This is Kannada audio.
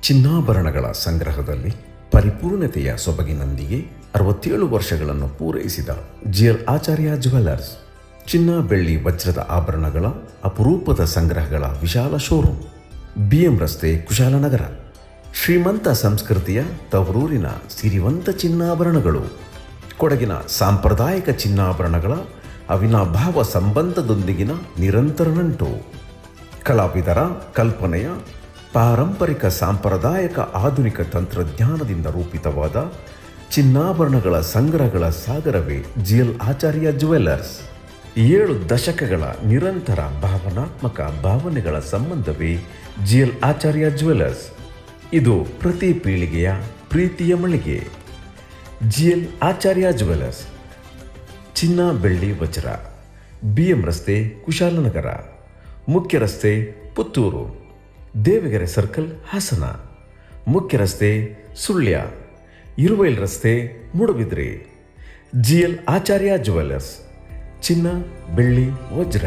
ಚಿನ್ನಾಭರಣಗಳ ಸಂಗ್ರಹದಲ್ಲಿ ಪರಿಪೂರ್ಣತೆಯ ಸೊಬಗಿನೊಂದಿಗೆ 67 ವರ್ಷಗಳನ್ನು ಪೂರೈಸಿದ ಜಿಎಲ್ ಆಚಾರ್ಯ ಜ್ಯುವೆಲ್ಲರ್ಸ್ ಚಿನ್ನ ಬೆಳ್ಳಿ ವಜ್ರದ ಆಭರಣಗಳ ಅಪರೂಪದ ಸಂಗ್ರಹಗಳ ವಿಶಾಲ ಶೋರೂಮ್, BM ರಸ್ತೆ, ಕುಶಾಲನಗರ. ಶ್ರೀಮಂತ ಸಂಸ್ಕೃತಿಯ ತವರೂರಿನ ಸಿರಿವಂತ ಚಿನ್ನಾಭರಣಗಳು, ಕೊಡಗಿನ ಸಾಂಪ್ರದಾಯಿಕ ಚಿನ್ನಾಭರಣಗಳ ಅವಿನಾಭಾವ ಸಂಬಂಧದೊಂದಿಗಿನ ನಿರಂತರ ನಂಟು, ಕಲಾವಿದರ ಕಲ್ಪನೆಯ ಪಾರಂಪರಿಕ ಸಾಂಪ್ರದಾಯಿಕ ಆಧುನಿಕ ತಂತ್ರಜ್ಞಾನದಿಂದ ರೂಪಿತವಾದ ಚಿನ್ನಾಭರಣಗಳ ಸಂಗ್ರಹಗಳ ಸಾಗರವೇ ಜಿಎಲ್ ಆಚಾರ್ಯ ಜ್ಯುವೆಲ್ಲರ್ಸ್. 7 ದಶಕಗಳ ನಿರಂತರ ಭಾವನಾತ್ಮಕ ಭಾವನೆಗಳ ಸಂಬಂಧವೇ ಜಿಎಲ್ ಆಚಾರ್ಯ ಜ್ಯುವೆಲ್ಲರ್ಸ್. ಇದು ಪ್ರತಿ ಪೀಳಿಗೆಯ ಪ್ರೀತಿಯ ಮಳಿಗೆ. ಜಿಎಲ್ ಆಚಾರ್ಯ ಜ್ಯುವೆಲ್ಲರ್ಸ್, ಚಿನ್ನ ಬೆಳ್ಳಿ ವಜ್ರ, BM ರಸ್ತೆ, ಕುಶಾಲನಗರ. ಮುಖ್ಯ ರಸ್ತೆ, ಪುತ್ತೂರು. ದೇವಗೆರೆ ಸರ್ಕಲ್, ಹಾಸನ. ಮುಖ್ಯ ರಸ್ತೆ, ಸುಳ್ಯ. ಇರುವೈಲ್ ರಸ್ತೆ, ಮೂಡಬಿದ್ರೆ. ಜಿಎಲ್ ಆಚಾರ್ಯ ಜ್ಯುವೆಲ್ಲರ್ಸ್, ಚಿನ್ನ ಬೆಳ್ಳಿ ವಜ್ರ.